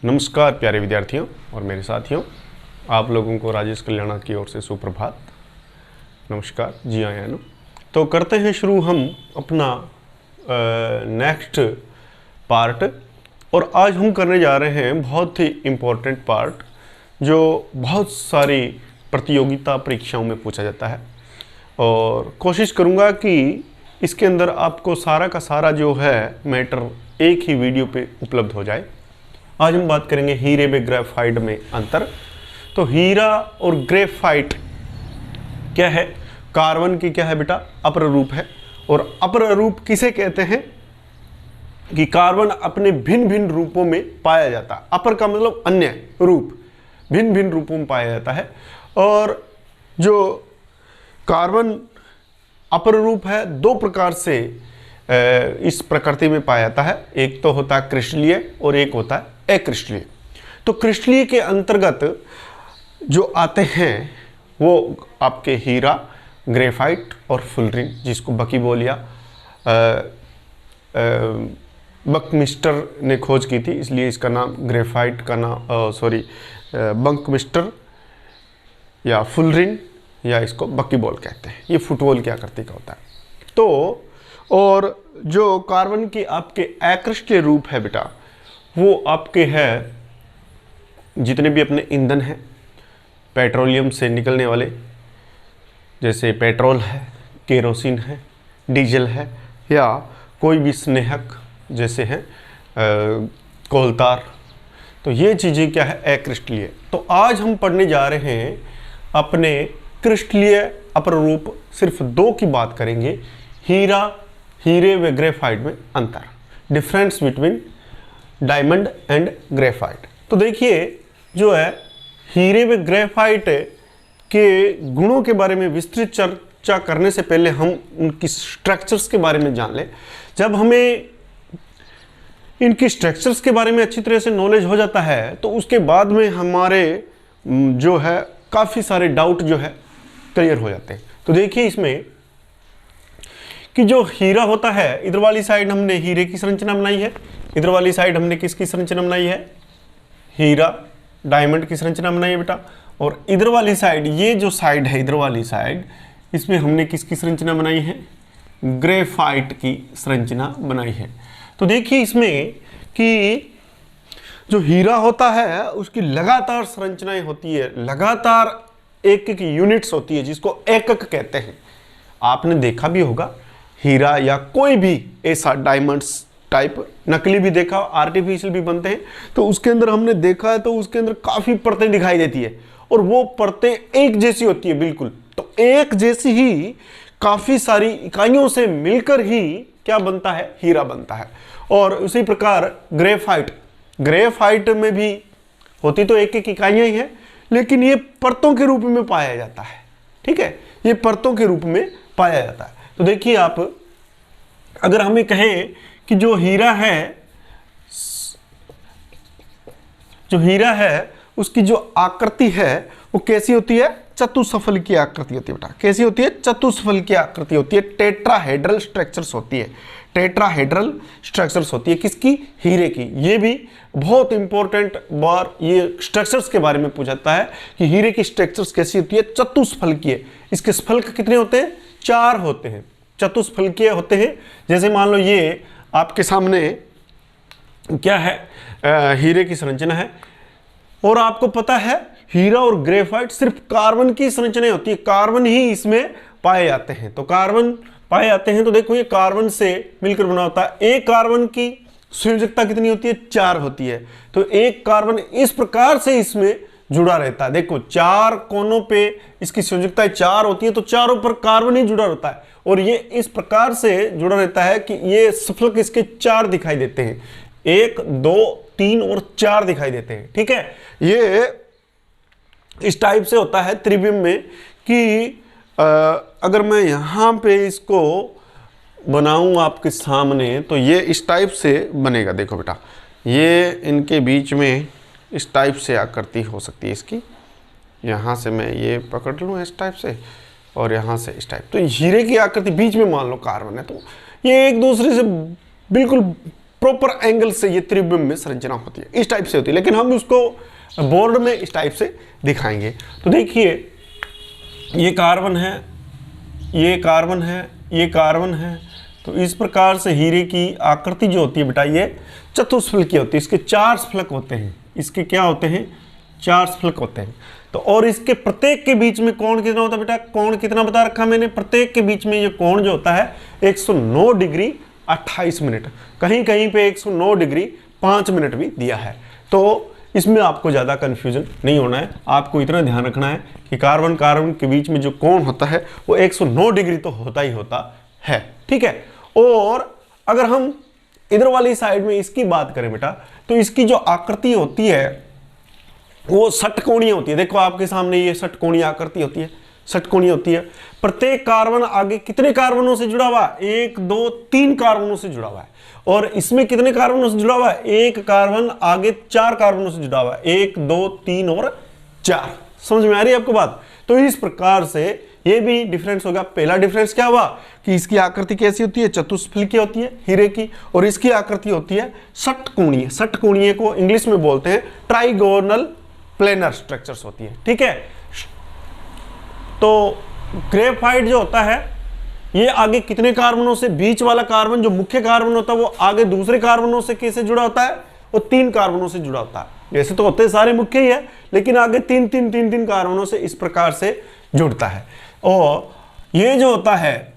नमस्कार प्यारे विद्यार्थियों और मेरे साथियों, आप लोगों को राजेश कल्याणा की ओर से सुप्रभात। नमस्कार जी आयानु। तो करते हैं शुरू हम अपना नेक्स्ट पार्ट। और आज हम करने जा रहे हैं बहुत ही इम्पोर्टेंट पार्ट जो बहुत सारी प्रतियोगिता परीक्षाओं में पूछा जाता है, और कोशिश करूँगा कि इसके अंदर आपको सारा का सारा जो है मैटर एक ही वीडियो पे उपलब्ध हो जाए। आज हम बात करेंगे हीरे में ग्रेफाइट में अंतर। तो हीरा और ग्रेफाइट क्या है? कार्बन की क्या है बेटा? अपर रूप है। और अपर रूप किसे कहते हैं? कि कार्बन अपने भिन्न भिन्न रूपों में पाया जाता है। अपर का मतलब अन्य रूप, भिन्न भिन्न रूपों में पाया जाता है। और जो कार्बन अपर रूप है दो प्रकार से इस प्रकृति में पाया जाता है। एक तो होता है क्रिस्टलीय और एक होता है अक्रिस्टलीय। तो क्रिस्टलीय के अंतर्गत जो आते हैं वो आपके हीरा, ग्रेफाइट और फुलरिन, जिसको बकीबोलिया बकमिस्टर ने खोज की थी, इसलिए इसका नाम ग्रेफाइट का नाम बंकमिस्टर या फुलरिन या इसको बकीबोल कहते हैं। ये फुटबॉल की आकृति का होता है। तो और जो कार्बन की आपके अक्रिस्टलीय रूप है बेटा, वो आपके है जितने भी अपने ईंधन हैं पेट्रोलियम से निकलने वाले, जैसे पेट्रोल है, केरोसिन है, डीजल है, या कोई भी स्नेहक जैसे हैं कोलतार। तो ये चीज़ें क्या है? अक्रिस्टलीय। तो आज हम पढ़ने जा रहे हैं अपने क्रिस्टलीय अपर रूप, सिर्फ दो की बात करेंगे। हीरे व ग्रेफाइट में अंतर, difference between diamond and graphite. तो देखिए जो है हीरे व ग्रेफाइट के गुणों के बारे में विस्तृत चर्चा करने से पहले हम उनकी स्ट्रक्चर्स के बारे में जान लें। जब हमें इनकी स्ट्रक्चर्स के बारे में अच्छी तरह से नॉलेज हो जाता है तो उसके बाद में हमारे जो है काफ़ी सारे डाउट जो है क्लियर हो जाते हैं। तो देखिए इसमें कि जो हीरा होता है, इधर वाली साइड हमने हीरे की संरचना बनाई है, इधर वाली साइड हमने किसकी संरचना बनाई है? हीरा डायमंड की संरचना बनाई है बेटा। और इधर वाली साइड, ये जो साइड है इधर वाली साइड, इसमें हमने किसकी संरचना बनाई है? ग्रेफाइट की संरचना बनाई है। तो देखिए इसमें कि जो हीरा होता है उसकी लगातार संरचनाएं होती है, लगातार एक एक यूनिट्स होती है, जिसको एकक कहते हैं। आपने देखा भी होगा हीरा या कोई भी ऐसा डायमंड्स टाइप नकली भी देखा, आर्टिफिशियल भी बनते हैं, तो उसके अंदर हमने देखा है तो उसके अंदर काफ़ी परतें दिखाई देती है और वो परतें एक जैसी होती है बिल्कुल। तो एक जैसी ही काफ़ी सारी इकाइयों से मिलकर ही क्या बनता है? हीरा बनता है। और उसी प्रकार ग्रेफाइट में भी होती तो एक एक इकाइयाँ ही है, लेकिन ये परतों के रूप में पाया जाता है। ठीक है, ये परतों के रूप में पाया जाता है। तो देखिए आप अगर हमें कहें कि जो हीरा है उसकी जो आकृति है वो कैसी होती है? चतुष्फल की आकृति होती है बेटा। कैसी होती है? चतुष्फल की आकृति होती है। टेट्राहेड्रल स्ट्रक्चर्स होती है। टेट्राहेड्रल स्ट्रक्चर्स होती है किसकी? हीरे की। ये भी बहुत इंपॉर्टेंट बार ये स्ट्रक्चर्स के बारे में पूछा जाता है कि हीरे की स्ट्रक्चर्स कैसी होती है? चतुष्फल की है। इसके स्फलक कितने होते हैं? 4 होते हैं, चतुष्फलकीय होते हैं। जैसे मान लो ये आपके सामने क्या है? हीरे की संरचना है, और आपको पता है हीरा और ग्रेफाइट सिर्फ कार्बन की संरचना होती है, कार्बन ही इसमें पाए जाते हैं। तो कार्बन पाए जाते हैं, तो देखो ये कार्बन से मिलकर बना होता है। एक कार्बन की संयोजकता कितनी होती है? 4 होती है। तो एक कार्बन इस प्रकार से इसमें जुड़ा रहता है। देखो 4 कोनों पे इसकी संयोजकता 4 होती है, तो चारों पर कार्बन ही जुड़ा रहता है, और ये इस प्रकार से जुड़ा रहता है कि ये स्फलक इसके 4 दिखाई देते हैं। 1 2 3 और 4 दिखाई देते हैं। ठीक है, ये इस टाइप से होता है त्रिविम में कि अगर मैं यहाँ पे इसको बनाऊं आपके सामने तो ये इस टाइप से बनेगा। देखो बेटा, ये इनके बीच में इस टाइप से आकृति हो सकती है इसकी। यहाँ से मैं ये पकड़ लूँ इस टाइप से, और यहाँ से इस टाइप। तो हीरे की आकृति बीच में मान लो कार्बन है, तो ये एक दूसरे से बिल्कुल प्रॉपर एंगल से ये त्रिविम में संरचना होती है, इस टाइप से होती है, लेकिन हम उसको बोर्ड में इस टाइप से दिखाएंगे। तो देखिए ये कार्बन है, ये कार्बन है, ये कार्बन है। तो इस प्रकार से हीरे की आकृति जो होती है बेटा ये चतुष्फलकीय होती है। इसके 4 फलक होते हैं, इसके क्या होते हैं, 4 फलक होते हैं। तो और इसके प्रत्येक के बीच में कोण कितना होता है बेटा, कोण कितना बता रखा मैंने, प्रत्येक के बीच में ये कोण जो होता है 109 डिग्री 28 मिनट, कहीं कहीं पे 109 डिग्री 5 मिनट भी दिया है। तो इसमें आपको ज़्यादा कन्फ्यूजन नहीं होना है, आपको इतना ध्यान रखना है कि कार्बन कार्बन के बीच में जो कोण होता है वो 109 डिग्री तो होता ही होता है, ठीक है। और अगर हम इधर वाली साइड में इसकी बात करें बेटा, तो इसकी जो आकृति होती है वो षटकोणीय होती है। देखो आपके सामने ये षटकोणीय आकृति होती है, षटकोणीय होती है। प्रत्येक कार्बन आगे कितने कार्बनों से जुड़ा हुआ है, 1 2 3 कार्बनों से जुड़ा हुआ है। और इसमें कितने कार्बनों से जुड़ा हुआ है, एक कार्बन आगे 4 कार्बनों से जुड़ा हुआ है, 1 2 3 और 4। समझ में आ रही है आपको बात। तो इस प्रकार से ये भी डिफरेंस होगा। पहला डिफरेंस क्या हुआ कि इसकी आकृति कैसी होती है, चतुष्फलकीय होती है हीरे की, और इसकी आकृति होती है षटकोणीय। षटकोणीय को इंग्लिश में बोलते हैं ट्राइगोनल प्लेनर स्ट्रक्चर्स होती है, ठीक है। तो ग्रेफाइट जो होता है ये आगे कितने कार्बनों से, बीच वाला कार्बन जो मुख्य कार्बन होता है वो आगे दूसरे कार्बनों से कैसे जुड़ा होता है, वो 3 कार्बनों से जुड़ा होता है। वैसे तो होते सारे मुख्य ही है, लेकिन आगे 3 कार्बनों से इस प्रकार से जुड़ता है। और ये जो होता है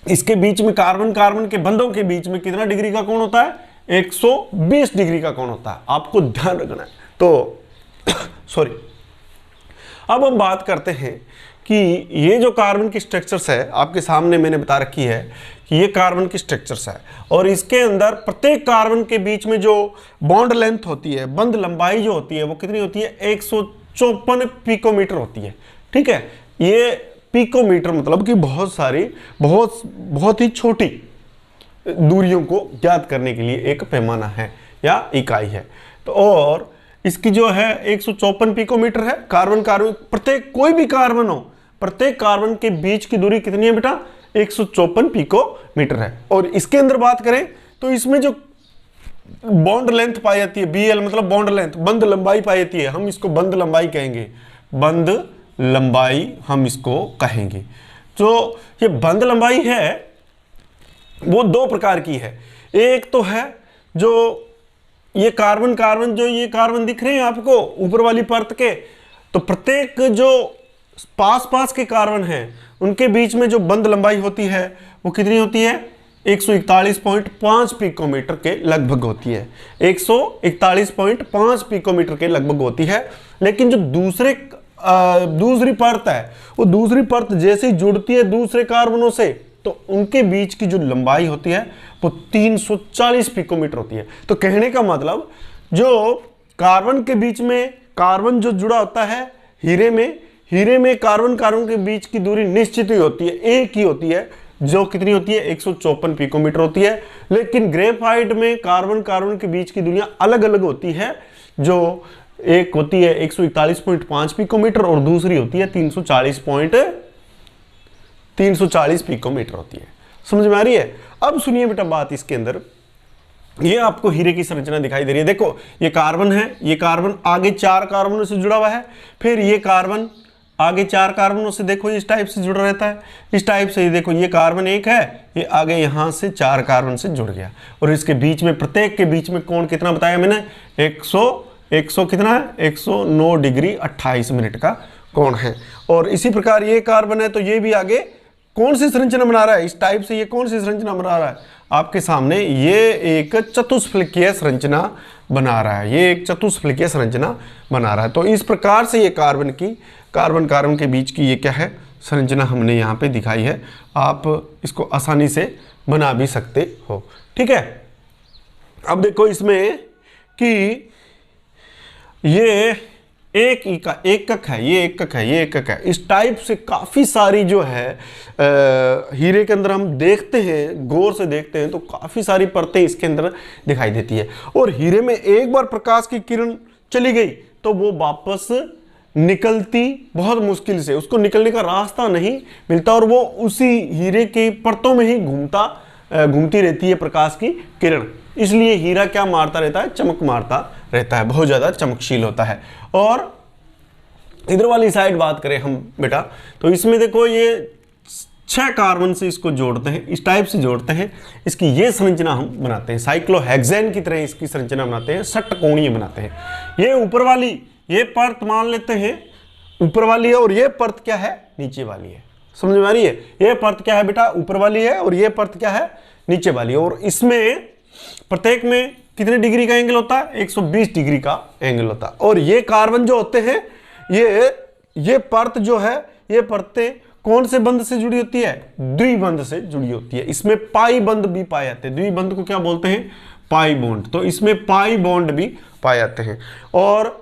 इसके बीच में कार्बन कार्बन के बंधों के बीच में कितना डिग्री का कोण होता है, 120 डिग्री का कोण होता है, आपको ध्यान रखना है। तो सॉरी, अब हम बात करते हैं कि ये जो कार्बन की स्ट्रक्चर्स है आपके सामने मैंने बता रखी है कि ये कार्बन की स्ट्रक्चर्स है, और इसके अंदर प्रत्येक कार्बन के बीच में जो बॉन्ड लेंथ होती है, बंध लंबाई जो होती है वो कितनी होती है, 154 पिकोमीटर होती है, ठीक है। ये पिकोमीटर मतलब कि बहुत सारी बहुत ही छोटी दूरियों को ज्ञात करने के लिए एक पैमाना है या इकाई है। तो और इसकी जो है 154 पिकोमीटर है। कार्बन कार्बन प्रत्येक कोई भी कार्बन हो, प्रत्येक कार्बन के बीच की दूरी कितनी है बेटा, 154 पिकोमीटर है। और इसके अंदर बात करें तो इसमें जो बॉन्ड लेंथ पाई जाती है, BL मतलब बॉन्ड लेंथ, बंध लंबाई पाई जाती है, हम इसको बंध लंबाई कहेंगे, बंध लंबाई हम इसको कहेंगे। जो ये बंध लंबाई है वो 2 प्रकार की है। एक तो है जो ये कार्बन कार्बन जो ये कार्बन दिख रहे हैं आपको ऊपर वाली परत के, तो प्रत्येक जो पास के कार्बन हैं उनके बीच में जो बंध लंबाई होती है वो कितनी होती है, 141.5 पिकोमीटर के लगभग होती है, 141.5 पिकोमीटर के लगभग होती है। लेकिन जो दूसरी परत है वो दूसरी परत जैसे ही जुड़ती है दूसरे कार्बनों से तो उनके बीच की जो लंबाई होती है वो 340 पिकोमीटर होती है। तो कहने का मतलब जो कार्बन के बीच में कार्बन जो जुड़ा होता है हीरे में कार्बन कार्बन के बीच की दूरी निश्चित ही होती है, एक ही होती है, जो कितनी होती है, 154 पिकोमीटर होती है। लेकिन ग्रेफाइट में कार्बन कार्बन के बीच की दूरियां अलग अलग होती है, जो एक होती है 141.5 पिकोमीटर और दूसरी होती है 340 पिकोमीटर होती है। समझ में आ रही है। अब सुनिए बेटा बात, इसके अंदर ये आपको हीरे की संरचना दिखाई दे रही है। देखो ये कार्बन है, ये कार्बन आगे 4 कार्बनों से जुड़ा हुआ है, फिर ये कार्बन आगे 4 कार्बनों से देखो इस टाइप से जुड़ा रहता है, इस टाइप से। देखो ये कार्बन एक है, ये आगे यहाँ से 4 कार्बन से जुड़ गया, और इसके बीच में प्रत्येक के बीच में कोण कितना बताया मैंने, 100 कितना है, 109 डिग्री 28 मिनट का कोण है। और इसी प्रकार ये कार्बन है, तो ये भी आगे कौन सी संरचना बना रहा है, इस टाइप से ये कौन सी संरचना बना रहा है आपके सामने, ये एक चतुष्फलकीय संरचना बना रहा है, ये एक चतुष्फलकीय संरचना बना रहा है। तो इस प्रकार से ये कार्बन कार्बन के बीच की ये क्या है, संरचना हमने यहाँ पे दिखाई है। आप इसको आसानी से बना भी सकते हो, ठीक है। अब देखो इसमें कि ये एक एकक है, ये एकक है। इस टाइप से काफ़ी सारी जो है हीरे के अंदर हम देखते हैं, गौर से देखते हैं तो काफ़ी सारी परतें इसके अंदर दिखाई देती है। और हीरे में एक बार प्रकाश की किरण चली गई तो वो वापस निकलती बहुत मुश्किल से, उसको निकलने का रास्ता नहीं मिलता और वो उसी हीरे की परतों में ही घूमता घूमती रहती है प्रकाश की किरण, इसलिए हीरा क्या मारता रहता है, चमक मारता रहता है, बहुत ज़्यादा चमकशील होता है। और इधर वाली साइड बात करें हम बेटा, तो इसमें देखो ये 6 कार्बन से इसको जोड़ते हैं, इस टाइप से जोड़ते हैं, इसकी ये संरचना हम बनाते हैं, साइक्लोहेक्सेन की तरह इसकी संरचना बनाते हैं, षटकोणीय बनाते हैं। ये ऊपर वाली ये परत मान लेते हैं ऊपर वाली है, और ये परत क्या है, नीचे वाली है। समझ में आ रही है? ये परत क्या है बेटा, ऊपर वाली है, और ये परत क्या है, नीचे वाली है। और इसमें प्रत्येक में कितने डिग्री का एंगल होता है, 120 डिग्री का एंगल होता है। और ये कार्बन जो होते हैं, ये परत जो है, ये परतें कौन से बंध से जुड़ी होती है, द्विबंध से जुड़ी होती है। इसमें पाई बंध भी पाए जाते हैं, द्विबंध को क्या बोलते हैं, पाई बॉन्ड। तो इसमें पाई बॉन्ड भी पाए जाते हैं। और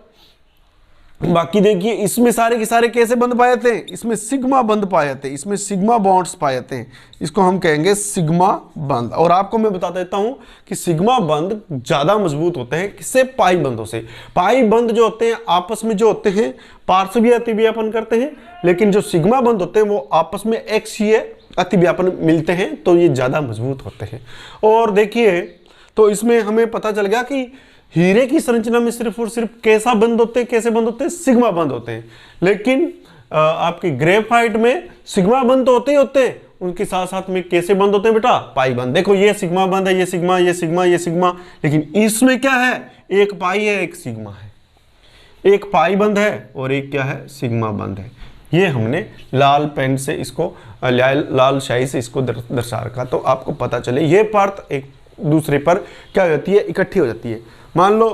बाकी देखिए इसमें सारे के सारे कैसे बंध पाए जाते हैं, इसमें सिग्मा बंध पाए जाते हैं, इसमें सिग्मा बॉन्ड्स पाए जाते हैं, इसको हम कहेंगे सिग्मा बंध। और आपको मैं बता देता हूं कि सिग्मा बंध ज्यादा मजबूत होते हैं किससे, पाई बंधों से। पाई बंध जो होते हैं आपस में जो होते हैं पार्श्वीय अतिव्यापन करते हैं, लेकिन जो सिग्मा बंध होते हैं वो आपस में अक्षीय अतिव्यापन मिलते हैं, तो ये ज्यादा मजबूत होते हैं। और देखिए तो इसमें हमें पता चल गया कि हीरे की संरचना में सिर्फ और सिर्फ कैसा बंध होते हैं, कैसे बंध होते हैं, सिग्मा बंध होते हैं। लेकिन आपकी ग्रेफाइट में सिग्मा बंध तो होते ही होते हैं, उनके साथ साथ में कैसे बंध होते हैं बेटा, पाई बंध। देखो ये सिग्मा बंध है, ये सिग्मा, ये सिग्मा, ये सिग्मा, लेकिन इसमें क्या है, एक पाई है, एक सिग्मा है, एक पाई बंध है और एक क्या है, सिग्मा बंध है। ये हमने लाल पेन से इसको लाल स्याही से इसको दर्शा रखा, तो आपको पता चले ये परत एक दूसरे पर क्या हो जाती है, इकट्ठी हो जाती है। मान लो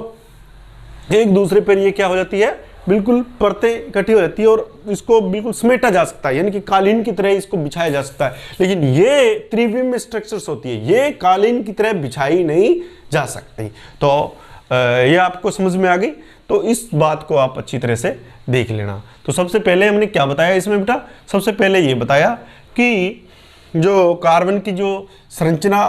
एक दूसरे पर ये क्या हो जाती है, बिल्कुल परतें इकट्ठी हो जाती है और इसको बिल्कुल समेटा जा सकता है, यानी कि कालीन की तरह इसको बिछाया जा सकता है। लेकिन ये त्रिविम स्ट्रक्चर्स होती है, ये कालीन की तरह बिछाई नहीं जा सकती। तो ये आपको समझ में आ गई, तो इस बात को आप अच्छी तरह से देख लेना। तो सबसे पहले हमने क्या बताया इसमें बेटा, सबसे पहले ये बताया कि जो कार्बन की जो संरचना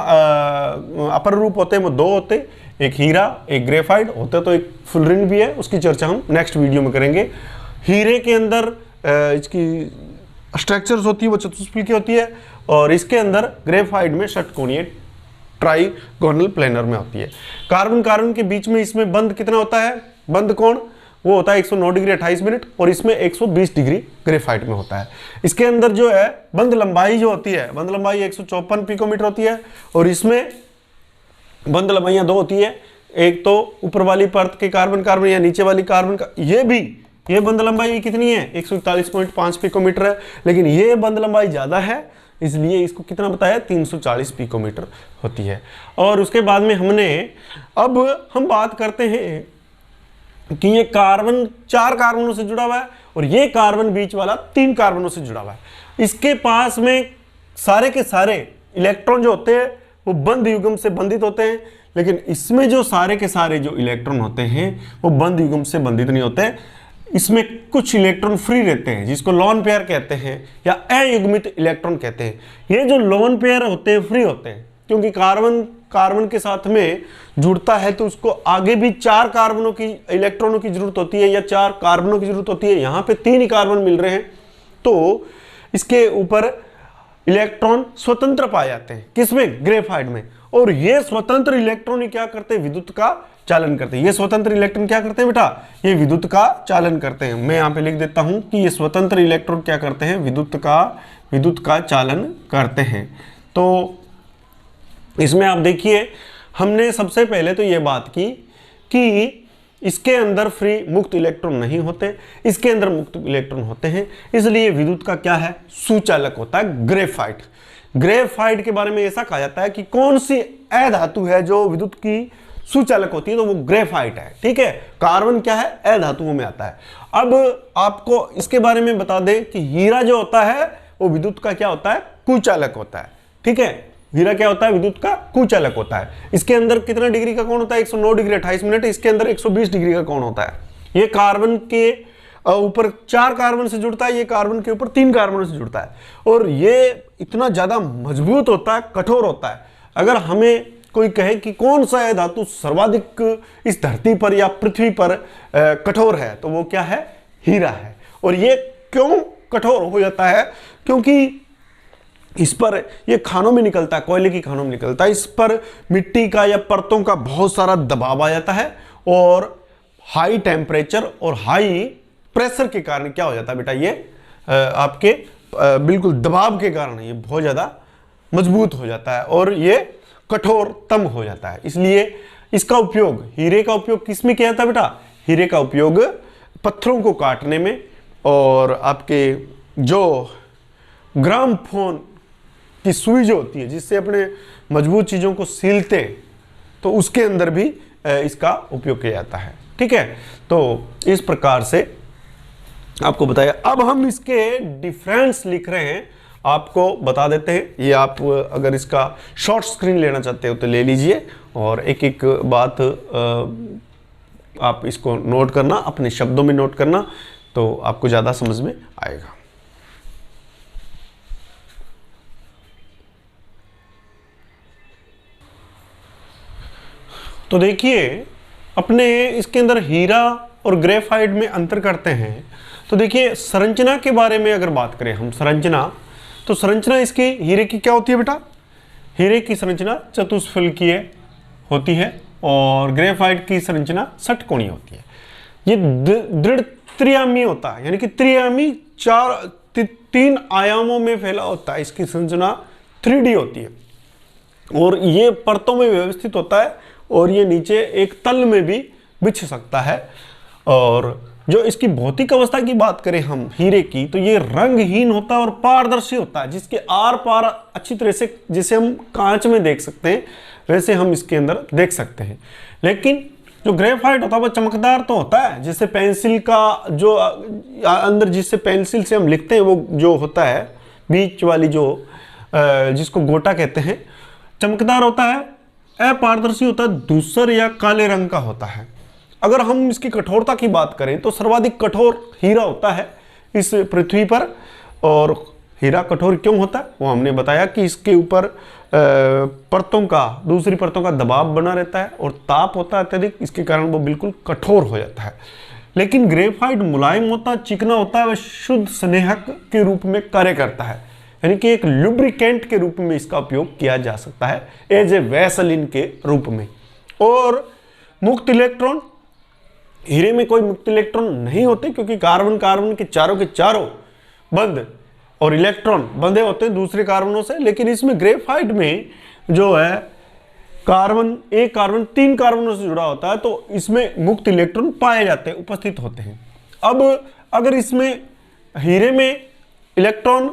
अपर रूप होते हैं वो 2 होते हैं, एक हीरा एक ग्रेफाइट होता है, तो एक फुलरिन भी है, उसकी चर्चा हम नेक्स्ट वीडियो में करेंगे। हीरे के अंदर इसकी स्ट्रक्चर्स होती है वो चतुष्फलकी की होती है, और इसके अंदर ग्रेफाइट में षटकोणीय ट्राइगोनल प्लेनर में होती है। कार्बन कार्बन के बीच में इसमें बंध कितना होता है, बंध कोण वो होता है 109 डिग्री 28 मिनट, और इसमें 120 डिग्री ग्रेफाइट में होता है। इसके अंदर जो है बंध लंबाई जो होती है, बंध लंबाई 154 पिकोमीटर होती है, और इसमें बंध लंबाइयां 2 होती है, एक तो ऊपर वाली परत के कार्बन कार्बन या नीचे वाली कार्बन का, ये बंध लंबाई कितनी है 141.5 पिकोमीटर है, लेकिन ये बंध लंबाई ज्यादा है, इसलिए इसको कितना बताया 340 पिकोमीटर होती है। और उसके बाद में अब हम बात करते हैं कि ये कार्बन 4 कार्बनों से जुड़ा हुआ है, और ये कार्बन बीच वाला 3 कार्बनों से जुड़ा हुआ है। इसके पास में सारे के सारे इलेक्ट्रॉन जो होते हैं वो बंध युग्म से बंधित होते हैं, लेकिन इसमें जो सारे के सारे जो इलेक्ट्रॉन होते हैं वो बंध युग्म से बंधित नहीं होते। इसमें कुछ इलेक्ट्रॉन फ्री रहते हैं, जिसको लोन पेयर कहते हैं या अयुग्मित इलेक्ट्रॉन कहते हैं। ये जो लोन पेयर होते हैं फ्री होते हैं, क्योंकि कार्बन के साथ में जुड़ता है तो उसको आगे भी 4 कार्बनों की इलेक्ट्रॉनों की जरूरत होती है या 4 कार्बनों की जरूरत होती है। यहाँ पे 3 ही कार्बन मिल रहे हैं, तो इसके ऊपर इलेक्ट्रॉन स्वतंत्र पाए जाते हैं, किसमें, ग्रेफाइट में। और ये स्वतंत्र इलेक्ट्रॉन ही क्या करते हैं, विद्युत का चालन करते हैं। ये स्वतंत्र इलेक्ट्रॉन क्या करते हैं बेटा, ये विद्युत का चालन करते हैं। मैं यहाँ पे लिख देता हूं कि ये स्वतंत्र इलेक्ट्रॉन क्या करते हैं, विद्युत का चालन करते हैं। तो इसमें आप देखिए हमने सबसे पहले तो ये बात की कि इसके अंदर फ्री मुक्त इलेक्ट्रॉन नहीं होते, इसके अंदर मुक्त इलेक्ट्रॉन होते हैं, इसलिए विद्युत का क्या है, सुचालक होता है ग्रेफाइट। ग्रेफाइट के बारे में ऐसा कहा जाता है कि कौन सी अधातु है जो विद्युत की सुचालक होती है, तो वो ग्रेफाइट है। ठीक है, कार्बन क्या है, अधातुओं में आता है। अब आपको इसके बारे में बता दें कि हीरा जो होता है वो विद्युत का क्या होता है, कुचालक होता है। ठीक है, हीरा क्या होता है, विद्युत का कुचालक होता है। इसके अंदर कितना डिग्री का कोण होता है, 109 डिग्री 28 मिनट, इसके अंदर 120 डिग्री का कोण होता है। ये कार्बन के ऊपर 4 कार्बन से जुड़ता है, ये कार्बन के ऊपर 3 कार्बन से जुड़ता है, और ये इतना ज्यादा मजबूत होता है, कठोर होता है। अगर हमें कोई कहे कि कौन सा धातु सर्वाधिक इस धरती पर या पृथ्वी पर कठोर है, तो वो क्या है, हीरा है। और ये क्यों कठोर हो जाता है, क्योंकि इस पर ये खानों में निकलता है, कोयले की खानों में निकलता है। इस पर मिट्टी का या परतों का बहुत सारा दबाव आ जाता है और हाई टेम्परेचर और हाई प्रेशर के कारण क्या हो जाता है बेटा, ये आपके बिल्कुल दबाव के कारण ये बहुत ज़्यादा मजबूत हो जाता है और ये कठोरतम हो जाता है। इसलिए इसका उपयोग, हीरे का उपयोग किस में किया जाता है बेटा? हीरे का उपयोग पत्थरों को काटने में और आपके जो ग्रामोफोन की सुई जो होती है जिससे अपने मजबूत चीज़ों को सीलते हैं, तो उसके अंदर भी इसका उपयोग किया जाता है। ठीक है, तो इस प्रकार से आपको बताया। अब हम इसके डिफरेंस लिख रहे हैं, आपको बता देते हैं। ये आप अगर इसका शॉर्ट स्क्रीन लेना चाहते हो तो ले लीजिए और एक एक बात आप इसको नोट करना, अपने शब्दों में नोट करना, तो आपको ज़्यादा समझ में आएगा। तो देखिए, अपने इसके अंदर हीरा और ग्रेफाइट में अंतर करते हैं। तो देखिए, संरचना के बारे में अगर बात करें हम, संरचना, तो संरचना इसकी हीरे की क्या होती है बेटा? हीरे की संरचना चतुष्फलकीय होती है और ग्रेफाइट की संरचना षटकोणीय होती है। ये दृढ़ त्रियामी होता है, यानी कि त्रियामी तीन आयामों में फैला होता है। इसकी संरचना 3D होती है और ये परतों में व्यवस्थित होता है और ये नीचे एक तल में भी बिछ सकता है। और जो इसकी भौतिक अवस्था की बात करें हम हीरे की, तो ये रंगहीन होता है और पारदर्शी होता है, जिसके आर पार अच्छी तरह से, जैसे हम कांच में देख सकते हैं वैसे हम इसके अंदर देख सकते हैं। लेकिन जो ग्रेफाइट होता है वो चमकदार तो होता है, जैसे पेंसिल का जो अंदर जिससे पेंसिल से हम लिखते हैं वो जो होता है बीच वाली जो जिसको गोटा कहते हैं, चमकदार होता है, अपारदर्शी होता है, धूसर या काले रंग का होता है। अगर हम इसकी कठोरता की बात करें तो सर्वाधिक कठोर हीरा होता है इस पृथ्वी पर। और हीरा कठोर क्यों होता है वो हमने बताया कि इसके ऊपर परतों का, दूसरी परतों का दबाव बना रहता है और ताप होता है अत्यधिक, इसके कारण वो बिल्कुल कठोर हो जाता है। लेकिन ग्रेफाइट मुलायम होता है, चिकना होता है, वह शुद्ध स्नेहक के रूप में कार्य करता है, यानी कि एक लुब्रिकेंट के रूप में इसका उपयोग किया जा सकता है, एज ए वैसलिन के रूप में। और मुक्त इलेक्ट्रॉन, हीरे में कोई मुक्त इलेक्ट्रॉन नहीं होते क्योंकि कार्बन के चारों बंद और इलेक्ट्रॉन बंधे होते हैं दूसरे कार्बनों से। लेकिन इसमें ग्रेफाइट में जो है एक कार्बन 3 कार्बनों से जुड़ा होता है, तो इसमें मुक्त इलेक्ट्रॉन पाए जाते हैं, उपस्थित होते हैं। अब अगर इसमें हीरे में इलेक्ट्रॉन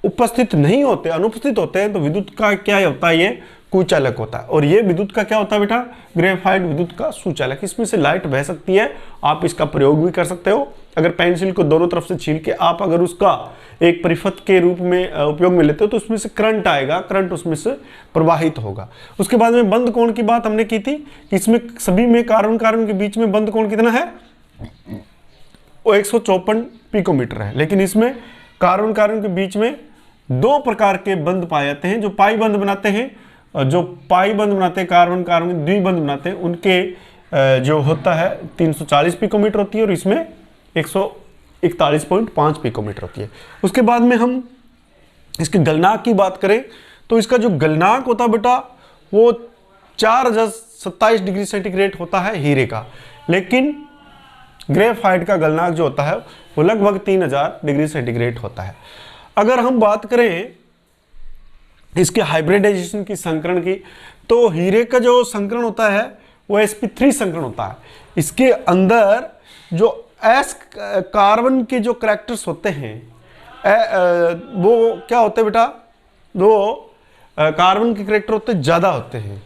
उपस्थित नहीं होते, अनुपस्थित होते हैं, तो विद्युत का क्या होता है, ये कुचालक होता है। और ये विद्युत का क्या होता है बेटा? ग्रेफाइट विद्युत का सुचालक। इसमें से लाइट बह सकती है, आप इसका प्रयोग भी कर सकते हो। अगर पेंसिल को दोनों तरफ से छील के आप अगर उसका एक परिपथ के रूप में उपयोग में लेते हो तो उसमें से करंट आएगा, करंट उसमें से प्रवाहित होगा। उसके बाद में बंद कोण की बात हमने की थी, इसमें सभी में कार्बन के बीच में बंद कोण कितना है? वो 154 पिकोमीटर है। लेकिन इसमें कार्बन के बीच में 2 प्रकार के बंद पाए जाते हैं। जो पाई बंद बनाते हैं, जो पाई बंद बनाते हैं, कार्बन द्विबंध बनाते हैं, उनके जो होता है 340 पिकोमीटर होती है और इसमें 141.5 पिकोमीटर होती है। उसके बाद में हम इसके गलनांक की बात करें तो इसका जो गलनांक होता है बेटा वो 4027 डिग्री सेंटीग्रेड होता है हीरे का। लेकिन ग्रेफाइट का गलनांक जो होता है वो लगभग 3000 डिग्री सेंटीग्रेड होता है। अगर हम बात करें इसके हाइब्रिडाइजेशन की, संकरण की, तो हीरे का जो संकरण होता है वो sp3 संकरण होता है। इसके अंदर जो s कार्बन के जो करैक्टर्स होते हैं वो क्या होते हैं बेटा? वो कार्बन के करैक्टर होते ज्यादा होते हैं,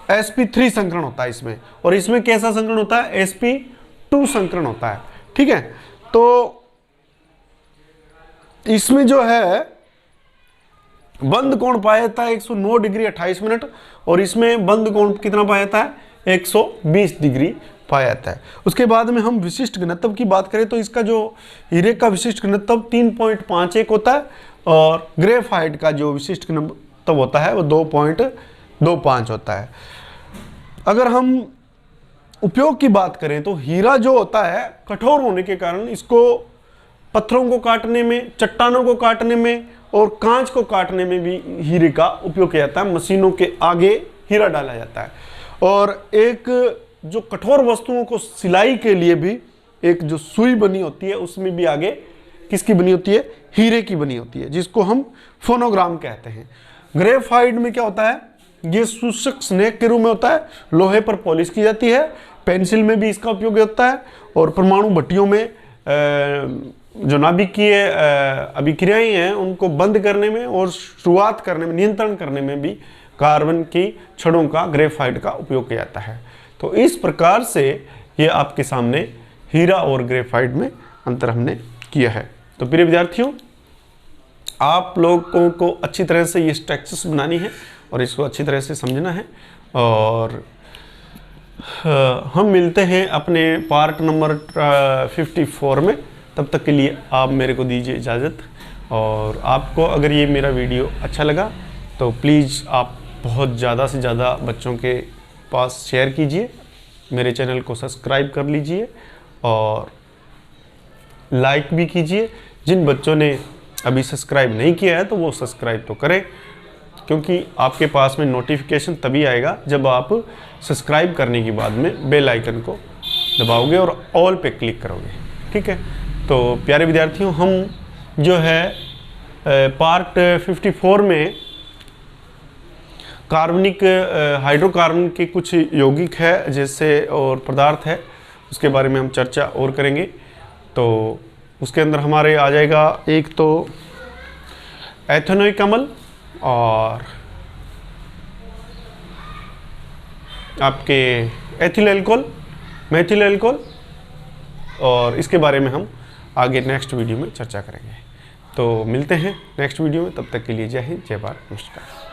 sp3 संकरण होता है इसमें। और इसमें कैसा संकरण होता है? sp2 संकरण होता है। ठीक है, तो इसमें जो है बंद कोण पाया जाता है 109 डिग्री 28 मिनट और इसमें बंद कोण कितना पाया जाता है? 120 डिग्री पाया जाता है। उसके बाद में हम विशिष्ट घनत्व की बात करें तो इसका जो हीरे का विशिष्ट घनत्व 3.51 होता है और ग्रेफाइट का जो विशिष्ट घनत्व होता है वो 2.25 होता है। अगर हम उपयोग की बात करें तो हीरा जो होता है कठोर होने के कारण इसको पत्थरों को काटने में, चट्टानों को काटने में और कांच को काटने में भी हीरे का उपयोग किया जाता है। मशीनों के आगे हीरा डाला जाता है। और एक जो कठोर वस्तुओं को सिलाई के लिए भी एक जो सुई बनी होती है उसमें भी आगे किसकी बनी होती है? हीरे की बनी होती है, जिसको हम फोनोग्राम कहते हैं। ग्रेफाइट में क्या होता है? ये शुष्क स्नेक के रूप में होता है, लोहे पर पॉलिश की जाती है, पेंसिल में भी इसका उपयोग होता है और परमाणु भट्टियों में जो नाभिकीय अभिक्रियाएं हैं उनको बंद करने में और शुरुआत करने में, नियंत्रण करने में भी कार्बन की छड़ों का, ग्रेफाइट का उपयोग किया जाता है। तो इस प्रकार से ये आपके सामने हीरा और ग्रेफाइट में अंतर हमने किया है। तो प्रिय विद्यार्थियों, आप लोगों को अच्छी तरह से ये स्ट्रक्चर्स बनानी है और इसको अच्छी तरह से समझना है। और हम मिलते हैं अपने पार्ट नंबर 54 में। तब तक के लिए आप मेरे को दीजिए इजाज़त। और आपको अगर ये मेरा वीडियो अच्छा लगा तो प्लीज़ आप बहुत ज़्यादा से ज़्यादा बच्चों के पास शेयर कीजिए, मेरे चैनल को सब्सक्राइब कर लीजिए और लाइक भी कीजिए। जिन बच्चों ने अभी सब्सक्राइब नहीं किया है तो वो सब्सक्राइब तो करें, क्योंकि आपके पास में नोटिफिकेशन तभी आएगा जब आप सब्सक्राइब करने के बाद में बेल आइकन को दबाओगे और ऑल पे क्लिक करोगे। ठीक है, तो प्यारे विद्यार्थियों, हम जो है पार्ट 54 में कार्बनिक हाइड्रोकार्बन के कुछ यौगिक है जैसे और पदार्थ है, उसके बारे में हम चर्चा और करेंगे। तो उसके अंदर हमारे आ जाएगा एक तो एथेनोइक अम्ल और आपके एथिल अल्कोहल, मेथिल अल्कोहल, और इसके बारे में हम आगे नेक्स्ट वीडियो में चर्चा करेंगे। तो मिलते हैं नेक्स्ट वीडियो में, तब तक के लिए जय हिंद, जय भारत, नमस्कार।